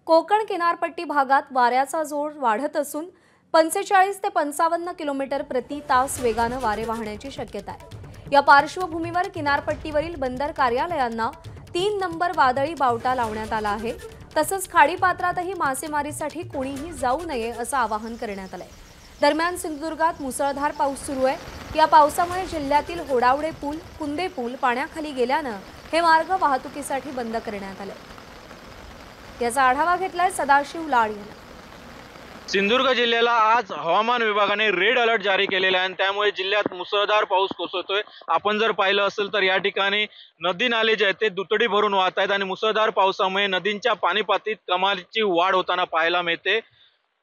कोकण किनारपट्टी भागात वाऱ्याचा जोर वाढत असून 45 ते 55 किलोमीटर प्रति तास वेगाने वारे वाहण्याची शक्यता आहे। या पार्श्वभूमीवर किनारपट्टीवरील बंदर कार्यालयांना 3 नंबर वादळी बावटा लावण्यात आला आहे। तसंच खाडीपात्रातही मासेमारीसाठी कोणीही जाऊ नये असं आवाहन करण्यात आलंय। दरम्यान सिंधुदुर्गात मुसळधार पाऊस सुरू आहे। या पावसामुळे जिल्ह्यातील होडावडे पूल, कुंदे पूल पाण्याखाली गेल्यानं हे मार्ग वाहतुकीसाठी बंद करण्यात आले। याचा आढावा घेतलाय सदाशिव लाड यांनी। सिंधुदुर्ग जिल्ह्याला आज हवामान विभागाने रेड अलर्ट जारी केलेला आहे आणि त्यामुळे जिल्ह्यात मुसळधार पाऊस कोसळतोय। आपण जर पाहिलं असेल तर या ठिकाणी नदी नाले जे आहेत ते दुतडी भरून वाहत आहेत आणि मुसळधार पावसामुळे नदींच्या पाणी पातळीत कमालीची वाढ होताना पाहायला मिळते।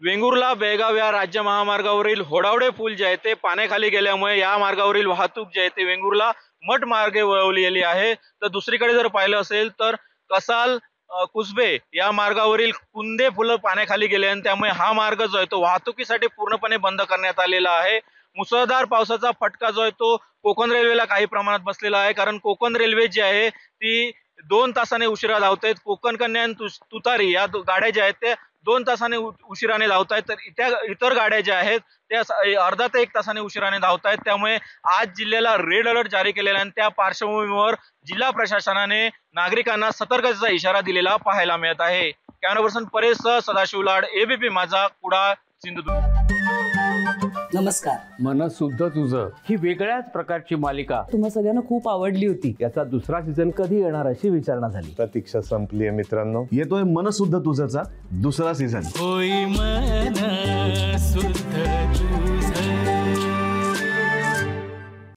वेंगुर्ला बेळगाव या राज्य महामार्गावरील होडावडे पूल जे आहे ते पाण्याखाली गेल्यामुळे या मार्गावरील वाहतूक जी आहे ते वेंगुर्ला मठ मार्गे वळवलेली आहे। तर दुसरीकडे जर पाहिलं असेल तर कसाल कुसबे या मार्गावरील कुंदे पुल पाण्याखाली गेले आणि त्यामुळे हा मार्ग जो आहे तो वाहतुकीसाठी पूर्णपणे बंद करण्यात आलेला आहे। मुसळधार पावसाचा फटका जो आहे तो कोकण रेल्वेला काही प्रमाणात बसलेला आहे, कारण कोकण रेल्वे जी आहे ती 2 तासाने उशिरा धावते। कोकण कन्या आणि तुतारी या गाड्या ज्या आहेत त्या 2 तासाने उशिराने धावत आहेत, तर इतर गाड्या ज्या आहेत त्या अर्धा ते 1 तासाने उशिराने धावत आहेत। त्यामुळे आज जिल्ह्याला रेड अलर्ट जारी केलेला आहे आणि त्या पार्श्वभूमीवर जिल्हा प्रशासनाने नागरिकांना सतर्कतेचा इशारा दिलेला पाहायला मिळत आहे। कॅमेरा पर्सन परेश सह सदाशिव लाड, एबीपी माझा, कुडाळ, सिंधुदुर्ग। नमस्कार। मन शुद्ध तुझं ही वेगळ्याच प्रकारची मालिका तुम्हा सगळ्यांना खूप आवडली होती। याचा दुसरा सीझन कधी येणार अशी विचारणा झाली। प्रतीक्षा संपली आहे मित्रांनो, येतोय मन शुद्ध तुझचा दुसरा सीझन। होई मन शुद्ध